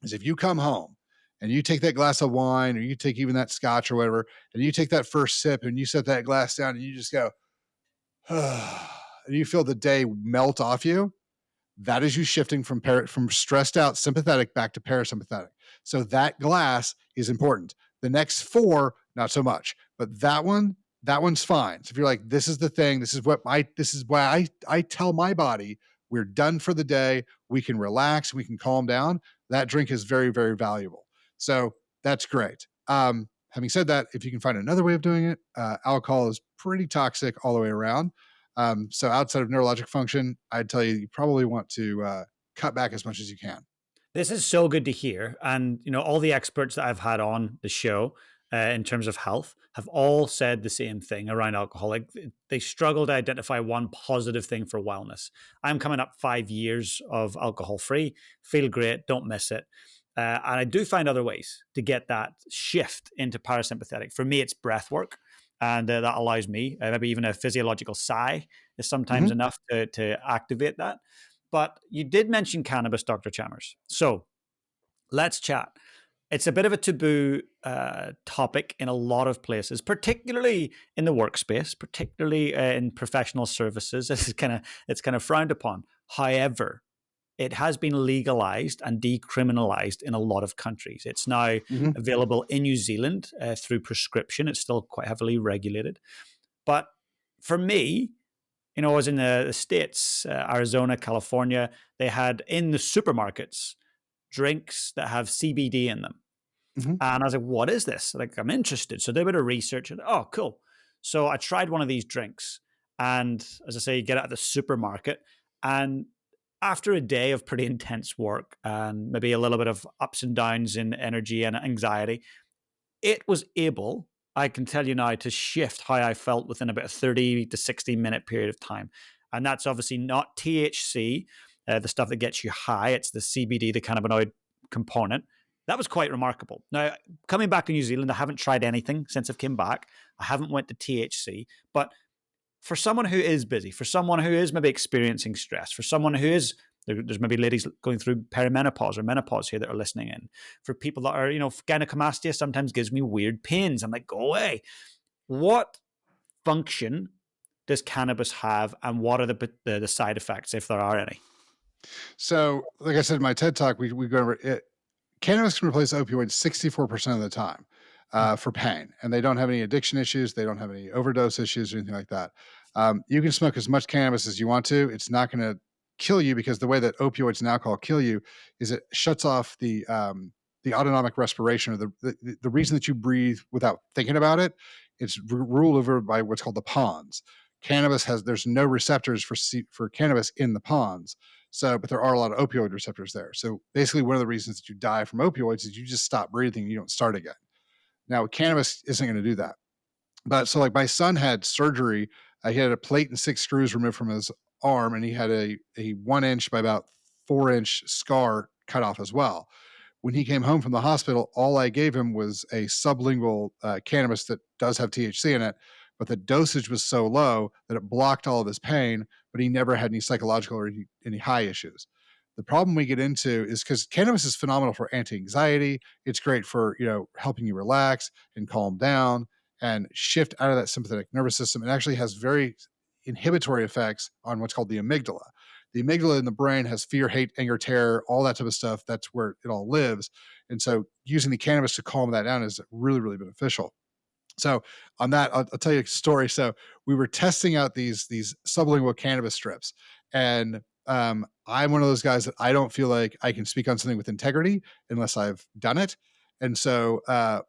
is if you come home and you take that glass of wine or you take even that scotch or whatever, and you take that first sip and you set that glass down and you just go, and you feel the day melt off you, that is you shifting from stressed out sympathetic back to parasympathetic. So that glass is important. The next four, not so much. But that one's fine. So if you're like, this is the thing, this is why I tell my body we're done for the day. We can relax, we can calm down. That drink is very, very valuable. So that's great. Having said that, if you can find another way of doing it, alcohol is pretty toxic all the way around. So outside of neurologic function, I'd tell you probably want to cut back as much as you can. This is so good to hear. And, all the experts that I've had on the show in terms of health have all said the same thing around alcohol. Like they struggle to identify one positive thing for wellness. I'm coming up 5 years of alcohol free, feel great, don't miss it. And I do find other ways to get that shift into parasympathetic. For me, it's breath work. And that allows me, maybe even a physiological sigh is sometimes Mhm. enough to activate that. But you did mention cannabis, Dr. Chalmers. So let's chat. It's a bit of a taboo topic in a lot of places, particularly in the workspace, particularly in professional services. It's kind of frowned upon. However, it has been legalized and decriminalized in a lot of countries. It's now Mhm. available in New Zealand through prescription. It's still quite heavily regulated. But for me, I was in the States, Arizona, California. They had in the supermarkets drinks that have CBD in them. Mhm. And I was like, what is this? Like, I'm interested. So I did a bit of research and, oh, cool. So I tried one of these drinks. And as I say, you get it at the supermarket. And after a day of pretty intense work and maybe a little bit of ups and downs in energy and anxiety, it was able, I can tell you now, to shift how I felt within about a 30 to 60-minute period of time. And that's obviously not THC, the stuff that gets you high. It's the CBD, the cannabinoid component. That was quite remarkable. Now, coming back to New Zealand, I haven't tried anything since I've come back. I haven't went to THC, but for someone who is busy, for someone who is maybe experiencing stress, for someone who is there's maybe ladies going through perimenopause or menopause here that are listening in. For people that are, gynecomastia sometimes gives me weird pains. I'm like, go away. What function does cannabis have, and what are the side effects if there are any? So, like I said in my TED talk, we go over it. Cannabis can replace opioids 64% of the time for pain, and they don't have any addiction issues. They don't have any overdose issues or anything like that. You can smoke as much cannabis as you want to. It's not going to kill you because the way that opioids and alcohol kill you is it shuts off the autonomic respiration, or the reason that you breathe without thinking about it It's ruled over by what's called the pons. There's no receptors for cannabis in the pons. So, but there are a lot of opioid receptors there. So basically, one of the reasons that you die from opioids is you just stop breathing, you don't start again. Now, cannabis isn't going to do that. But so, like, my son had surgery. He had a plate and 6 screws removed from his arm, and he had a 1 inch by about 4 inch scar cut off as well. When he came home from the hospital, all I gave him was a sublingual cannabis that does have THC in it, but the dosage was so low that it blocked all of his pain, but he never had any psychological or any high issues. The problem we get into is because cannabis is phenomenal for anti-anxiety. It's great for, helping you relax and calm down and shift out of that sympathetic nervous system. It actually has very inhibitory effects on what's called the amygdala. The amygdala in the brain has fear, hate, anger, terror, all that type of stuff. That's where it all lives. And so using the cannabis to calm that down is really, really beneficial. So on that, I'll tell you a story. So we were testing out these sublingual cannabis strips, and I'm one of those guys that I don't feel like I can speak on something with integrity unless I've done it. And so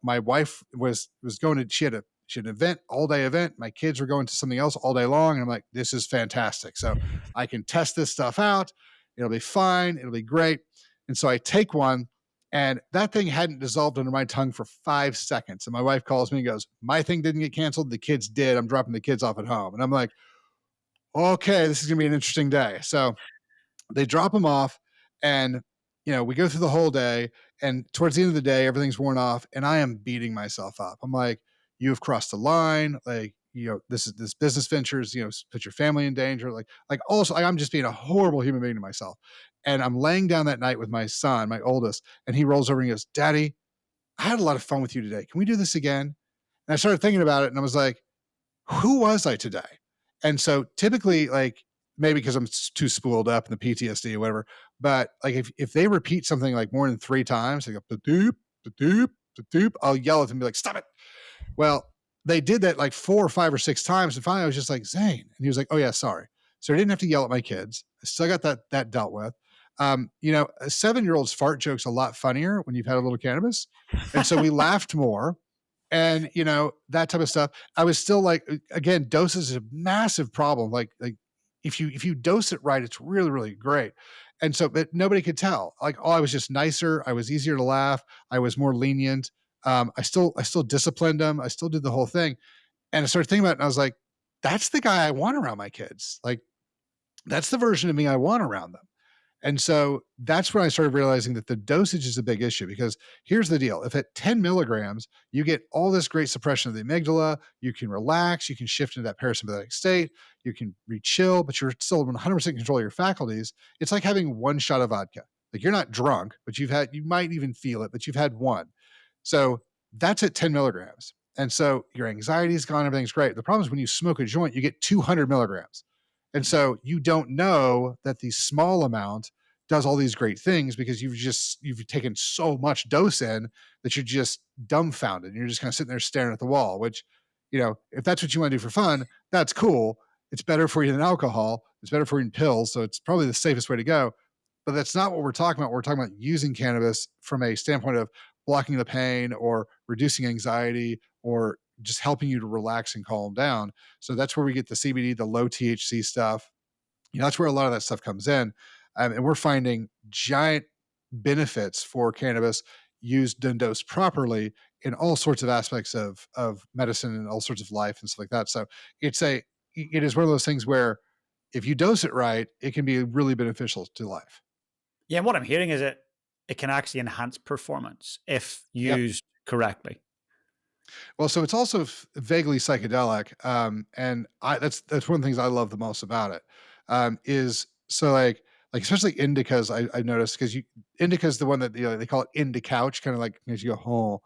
my wife was going to she had an event, all day event. My kids were going to something else all day long, and I'm like, this is fantastic. So I can test this stuff out. It'll be fine. It'll be great. And so I take one, and that thing hadn't dissolved under my tongue for 5 seconds. And my wife calls me and goes, my thing didn't get canceled. The kids did. I'm dropping the kids off at home. And I'm like, okay, this is going to be an interesting day. So they drop them off, and, we go through the whole day. And towards the end of the day, everything's worn off, and I am beating myself up. I'm like, you've crossed the line. Like, this business ventures, put your family in danger. Also, I'm just being a horrible human being to myself. And I'm laying down that night with my son, my oldest, and he rolls over and he goes, Daddy, I had a lot of fun with you today. Can we do this again? And I started thinking about it, and I was like, who was I today? And so typically, like, maybe because I'm too spooled up in the PTSD or whatever, but like if they repeat something like more than 3 times, they go, "Ba-doop, ba-doop, ba-doop," I'll yell at them and be like, stop it. Well, they did that like 4 or 5 or 6 times. And finally I was just like, Zane. And he was like, oh yeah, sorry. So I didn't have to yell at my kids. I still got that dealt with. A 7-year-old's fart joke's a lot funnier when you've had a little cannabis. And so we laughed more, and that type of stuff. I was still like, again, doses is a massive problem. Like if you dose it right, it's really, really great. And so, but nobody could tell. Like, oh, I was just nicer. I was easier to laugh. I was more lenient. I still disciplined them. I still did the whole thing. And I started thinking about it, and I was like, that's the guy I want around my kids. Like, that's the version of me I want around them. And so that's when I started realizing that the dosage is a big issue, because here's the deal. If at 10 milligrams, you get all this great suppression of the amygdala, you can relax, you can shift into that parasympathetic state, you can re-chill, but you're still 100% control of your faculties. It's like having one shot of vodka. Like, you're not drunk, but you might even feel it, but you've had one. So that's at 10 milligrams. And so your anxiety's gone, everything's great. The problem is when you smoke a joint, you get 200 milligrams. And so you don't know that the small amount does all these great things, because you've taken so much dose in that you're just dumbfounded. You're just kind of sitting there staring at the wall, which, if that's what you want to do for fun, that's cool. It's better for you than alcohol. It's better for you than pills. So it's probably the safest way to go. But that's not what we're talking about. We're talking about using cannabis from a standpoint of blocking the pain or reducing anxiety or just helping you to relax and calm down. So that's where we get the CBD, the low THC stuff. That's where a lot of that stuff comes in. And we're finding giant benefits for cannabis used and dosed properly in all sorts of aspects of medicine and all sorts of life and stuff like that. So it is one of those things where if you dose it right, it can be really beneficial to life. Yeah, and what I'm hearing is it can actually enhance performance if Yep. used correctly. Well, so it's also vaguely psychedelic, and that's one of the things I love the most about it. Is so like especially indicas. I noticed, because indica is the one that they call it indica couch, kind of like as you go home.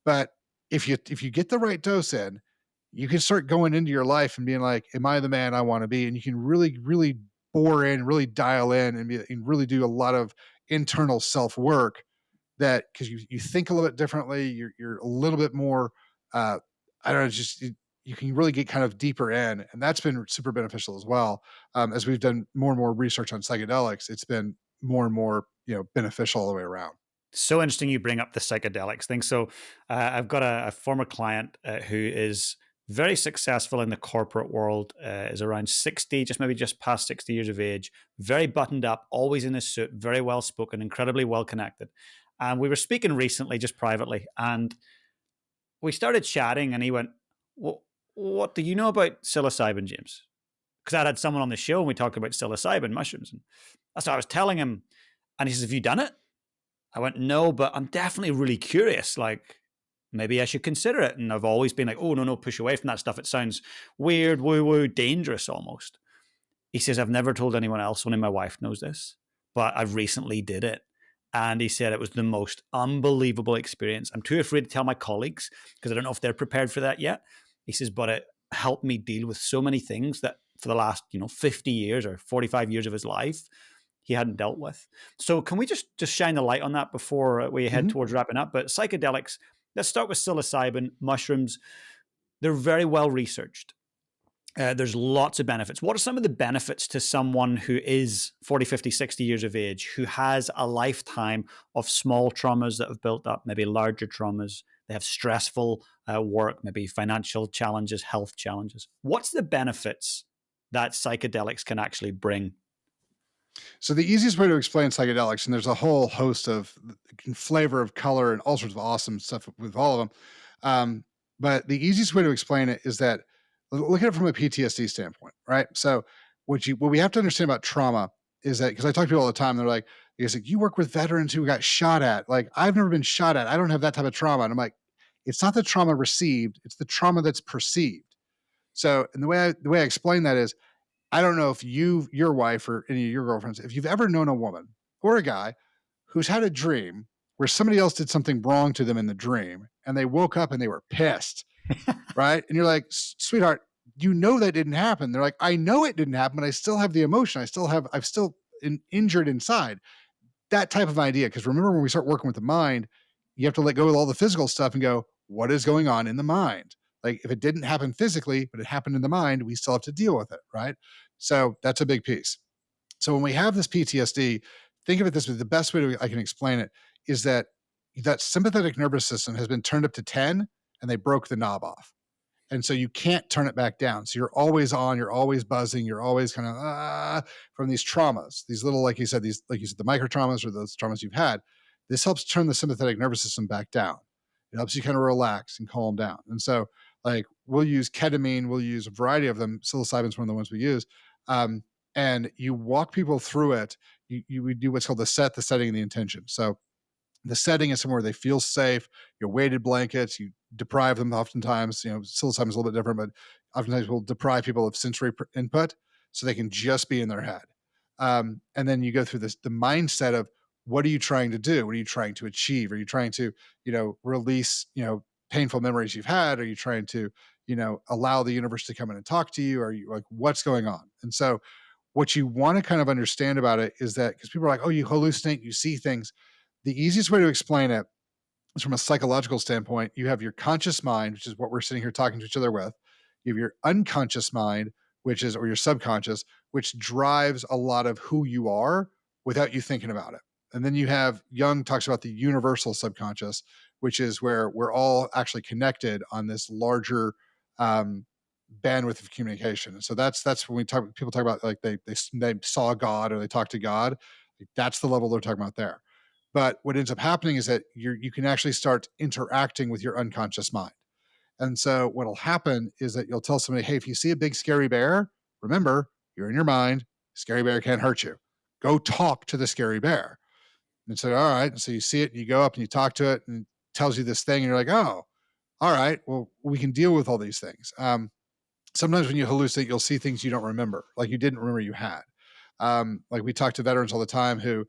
But if you get the right dose in, you can start going into your life and being like, "Am I the man I want to be?" And you can really, really bore in, really dial in, and really do a lot of internal self work, that because you think a little bit differently, you're a little bit more, uh, I don't know, just you can really get kind of deeper in, and that's been super beneficial as well. As we've done more and more research on psychedelics, it's been more and more beneficial all the way around. So interesting you bring up the psychedelics thing. So I've got a former client who is very successful in the corporate world, is around 60, just past 60 years of age, very buttoned up, always in a suit, very well spoken, incredibly well connected. And we were speaking recently, just privately, and we started chatting, and he went, well, what do you know about psilocybin, James? Because I'd had someone on the show and we talked about psilocybin mushrooms. And that's what I was telling him. And he says, have you done it? I went, no, but I'm definitely really curious. Like, maybe I should consider it. And I've always been like, oh, no, push away from that stuff. It sounds weird, woo-woo, dangerous almost. He says, I've never told anyone else. Only my wife knows this, but I recently did it. And he said it was the most unbelievable experience. I'm too afraid to tell my colleagues because I don't know if they're prepared for that yet. He says, but it helped me deal with so many things that for the last, 50 years or 45 years of his life, he hadn't dealt with. So can we just shine the light on that before we head towards wrapping up? But psychedelics, let's start with psilocybin, mushrooms. They're very well researched. There's lots of benefits. What are some of the benefits to someone who is 40, 50, 60 years of age, who has a lifetime of small traumas that have built up, maybe larger traumas? They have stressful work, maybe financial challenges, health challenges. What's the benefits that psychedelics can actually bring? So the easiest way to explain psychedelics, and there's a whole host of flavor of color and all sorts of awesome stuff with all of them. But the easiest way to explain it is that look at it from a PTSD standpoint, right? So what we have to understand about trauma is that because I talk to people all the time, they're like, because like, you work with veterans who got shot at. Like, I've never been shot at. I don't have that type of trauma. And I'm like, it's not the trauma received, it's the trauma that's perceived. So, and the way I explain that is I don't know if your wife or any of your girlfriends, if you've ever known a woman or a guy who's had a dream where somebody else did something wrong to them in the dream and they woke up and they were pissed, right? And you're like, sweetheart, you know that didn't happen. They're like, I know it didn't happen, but I still have the emotion. I've still injured inside. That type of idea. Because remember, when we start working with the mind, you have to let go of all the physical stuff and go, what is going on in the mind? Like if it didn't happen physically, but it happened in the mind, we still have to deal with it, right? So that's a big piece. So when we have this PTSD, think of it this way: the best way I can explain it is that that sympathetic nervous system has been turned up to 10 and they broke the knob off. And so you can't turn it back down. So you're always on, you're always buzzing, you're always kind of from these traumas, these little, like you said, the micro traumas or those traumas you've had. This helps turn the sympathetic nervous system back down. It helps you kind of relax and calm down. And so, like, we'll use ketamine, we'll use a variety of them. Psilocybin's one of the ones we use. And you walk people through it. We do what's called the setting, and the intention. So the setting is somewhere they feel safe. Your weighted blankets, you deprive them oftentimes. Psilocybin is a little bit different, but oftentimes we'll deprive people of sensory input so they can just be in their head. And then you go through the mindset of what are you trying to do? What are you trying to achieve? Are you trying to, release, painful memories you've had? Are you trying to, allow the universe to come in and talk to you? Are you like, what's going on? And so what you want to kind of understand about it is that because people are like, oh, you hallucinate, you see things. The easiest way to explain it is from a psychological standpoint. You have your conscious mind, which is what we're sitting here talking to each other with. You have your unconscious mind, or your subconscious, which drives a lot of who you are without you thinking about it. And then you have Jung talks about the universal subconscious, which is where we're all actually connected on this larger bandwidth of communication. And so that's when people talk about like they saw God or they talk to God. Like, that's the level they're talking about there. But what ends up happening is that you can actually start interacting with your unconscious mind. And so what'll happen is that you'll tell somebody, hey, if you see a big scary bear, remember, you're in your mind, scary bear can't hurt you. Go talk to the scary bear. And so, all right. And so you see it and you go up and you talk to it and it tells you this thing and you're like, oh, all right, well, we can deal with all these things. Sometimes when you hallucinate, you'll see things you don't remember, like you didn't remember you had. Like we talk to veterans all the time who,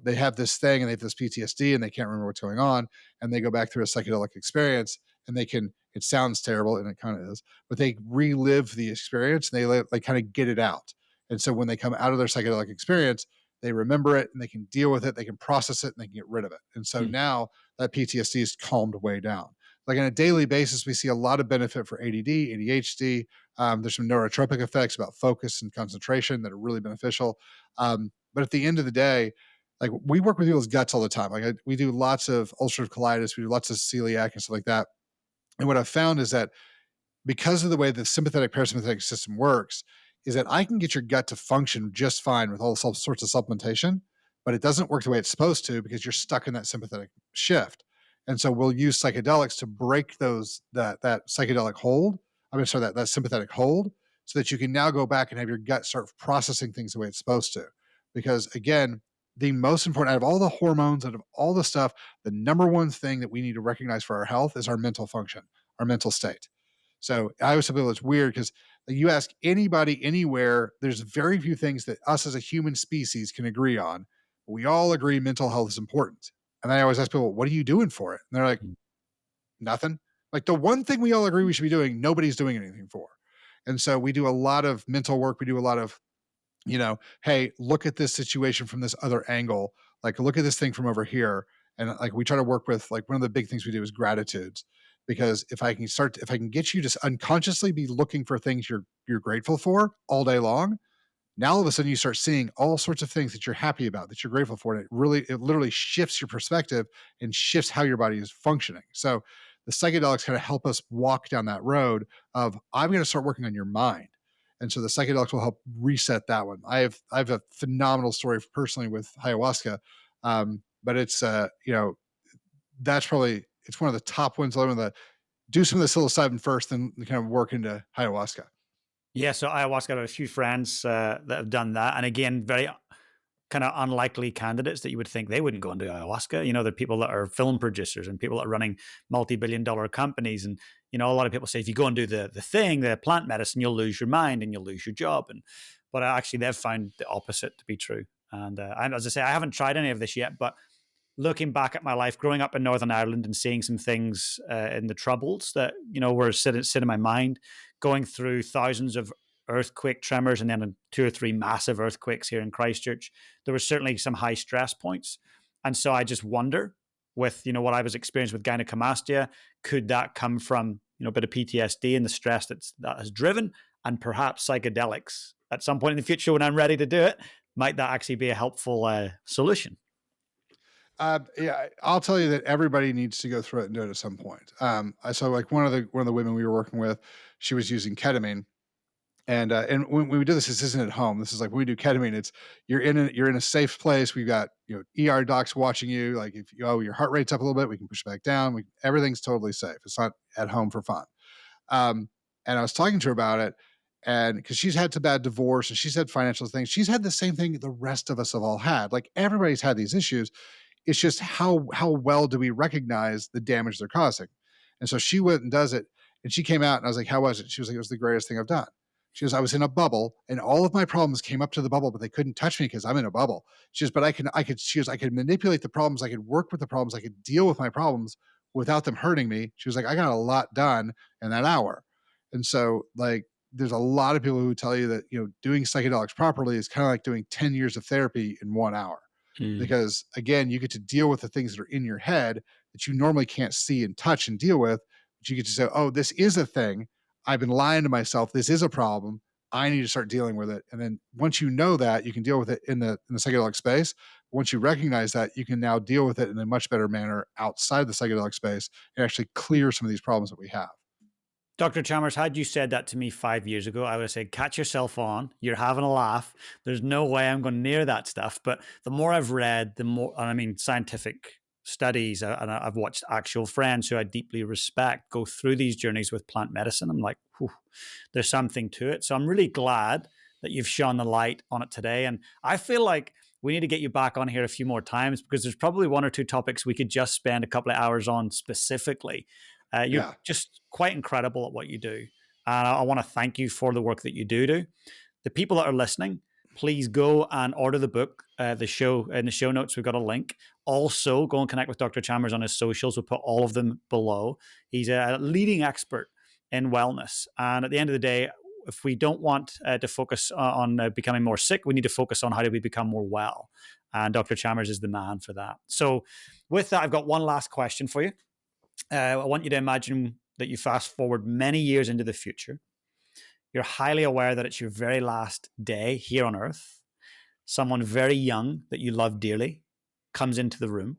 they have this thing and they have this PTSD and they can't remember what's going on. And they go back through a psychedelic experience and it sounds terrible and it kind of is, but they relive the experience and they kind of get it out. And so when they come out of their psychedelic experience, they remember it and they can deal with it, they can process it and they can get rid of it. And so now that PTSD is calmed way down. Like on a daily basis, we see a lot of benefit for ADD, ADHD. There's some neurotropic effects about focus and concentration that are really beneficial. But at the end of the day, like we work with people's guts all the time. Like we do lots of ulcerative colitis, we do lots of celiac and stuff like that. And what I've found is that because of the way the sympathetic parasympathetic system works, is that I can get your gut to function just fine with all sorts of supplementation, but it doesn't work the way it's supposed to because you're stuck in that sympathetic shift. And so we'll use psychedelics to break that psychedelic hold. I mean, sorry, that sympathetic hold, so that you can now go back and have your gut start processing things the way it's supposed to. Because again, the most important out of all the hormones, out of all the stuff, the number one thing that we need to recognize for our health is our mental function, our mental state. So I always tell people it's weird because you ask anybody anywhere, there's very few things that us as a human species can agree on. We all agree mental health is important. And I always ask people, what are you doing for it? And they're like, Mm. nothing. Like the one thing we all agree we should be doing, nobody's doing anything for. And so we do a lot of mental work. We do a lot of, hey, look at this situation from this other angle. Like, look at this thing from over here. And like, we try to work with, like, one of the big things we do is gratitudes. Because if I can get you to unconsciously be looking for things you're grateful for all day long, now all of a sudden you start seeing all sorts of things that you're happy about, that you're grateful for. And it literally shifts your perspective and shifts how your body is functioning. So the psychedelics kind of help us walk down that road of, I'm going to start working on your mind. And so the psychedelics will help reset that one. I have a phenomenal story personally with ayahuasca. But it's that's probably, it's one of the top ones. I'm going to do some of the psilocybin first, then kind of work into ayahuasca. Yeah, so ayahuasca, I have a few friends that have done that. And again, very kind of unlikely candidates that you would think they wouldn't go and do ayahuasca. You know, they're people that are film producers and people that are running multi-billion-dollar companies. And, you know, a lot of people say if you go and do the plant medicine, you'll lose your mind and you'll lose your job. But actually they've found the opposite to be true. And as I say, I haven't tried any of this yet, but looking back at my life growing up in Northern Ireland and seeing some things in the Troubles that, you know, were sit in my mind, going through thousands of earthquake tremors and then 2 or 3 massive earthquakes here in Christchurch, there was certainly some high stress points. And so I just wonder, with, you know, what I was experiencing with gynecomastia, could that come from, you know, a bit of PTSD and the stress that has driven, and perhaps psychedelics at some point in the future when I'm ready to do it, might that actually be a helpful solution? Yeah, I'll tell you that everybody needs to go through it and do it at some point. I saw, like, one of the women we were working with, she was using ketamine, and when we do this isn't at home. This is like when we do ketamine. It's you're in a safe place. We've got ER docs watching you. Like, if your heart rate's up a little bit, we can push it back down. Everything's totally safe. It's not at home for fun. Um, and I was talking to her about it, and because she's had a bad divorce and she's had financial things, she's had the same thing the rest of us have all had. Like, everybody's had these issues. It's just how well do we recognize the damage they're causing? And so she went and does it, and she came out, and I was like, "How was it?" She was like, "It was the greatest thing I've done." She goes, "I was in a bubble, and all of my problems came up to the bubble, but they couldn't touch me because I'm in a bubble." She goes, "But I could." She goes, "I could manipulate the problems, I could work with the problems, I could deal with my problems without them hurting me." She was like, "I got a lot done in that hour." And so, like, there's a lot of people who tell you that doing psychedelics properly is kind of like doing 10 years of therapy in 1 hour, Mm. because again, you get to deal with the things that are in your head that you normally can't see and touch and deal with. But you get to say, oh, this is a thing. I've been lying to myself. This is a problem. I need to start dealing with it. And then once you know that, you can deal with it in the psychedelic space. Once you recognize that, you can now deal with it in a much better manner outside the psychedelic space and actually clear some of these problems that we have. Dr. Chalmers, had you said that to me 5 years ago, I would have said, catch yourself on. You're having a laugh. There's no way I'm going near that stuff. But the more I've read, the more, and I mean, scientific studies, and I've watched actual friends who I deeply respect go through these journeys with plant medicine. I'm like, whew, there's something to it. So I'm really glad that you've shone the light on it today. And I feel like we need to get you back on here a few more times because there's probably 1 or 2 topics we could just spend a couple of hours on specifically. You're Yeah. just quite incredible at what you do. And I want to thank you for the work that you do. The people that are listening, please go and order the book. The show in the show notes, we've got a link. Also, go and connect with Dr. Chalmers on his socials. We'll put all of them below. He's a leading expert in wellness. And at the end of the day, if we don't want to focus on becoming more sick, we need to focus on how do we become more well. And Dr. Chalmers is the man for that. So with that, I've got one last question for you. I want you to imagine that you fast forward many years into the future. You're highly aware that it's your very last day here on earth. Someone very young that you love dearly comes into the room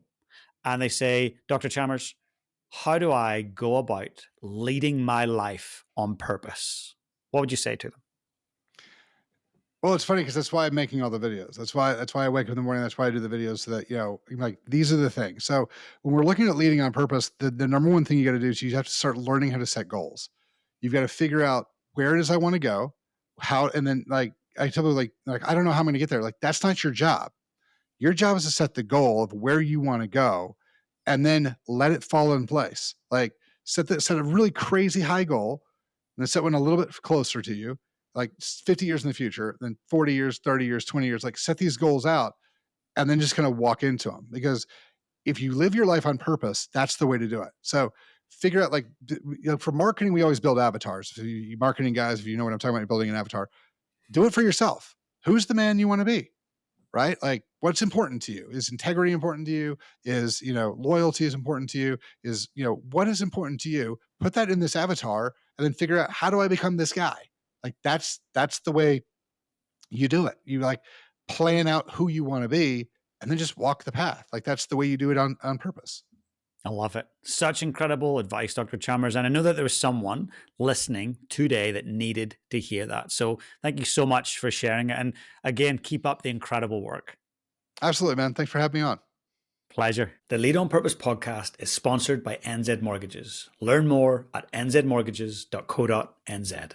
and they say, Dr. Chalmers, how do I go about leading my life on purpose? What would you say to them? Well, it's funny because that's why I'm making all the videos. That's why I wake up in the morning. That's why I do the videos so that, like these are the things. So when we're looking at leading on purpose, the number one thing you got to do is you have to start learning how to set goals. You've got to figure out where it is I want to go, how, and then like I tell people like I don't know how I'm going to get there. Like that's not your job. Your job is to set the goal of where you want to go, and then let it fall in place. Like set a really crazy high goal, and then set one a little bit closer to you, like 50 years in the future, then 40 years, 30 years, 20 years. Like set these goals out, and then just kind of walk into them. Because if you live your life on purpose, that's the way to do it. So figure out like for marketing, we always build avatars. So you marketing guys, if you know what I'm talking about, building an avatar, do it for yourself. Who's the man you want to be? Right? Like what's important to you? Is integrity important to you? Is, loyalty is important to you? Is, what is important to you? Put that in this avatar and then figure out how do I become this guy? Like that's the way you do it. You like plan out who you want to be and then just walk the path. Like that's the way you do it on purpose. I love it. Such incredible advice, Dr. Chalmers. And I know that there was someone listening today that needed to hear that. So thank you so much for sharing it. And again, keep up the incredible work. Absolutely, man. Thanks for having me on. Pleasure. The Lead on Purpose podcast is sponsored by NZ Mortgages. Learn more at nzmortgages.co.nz.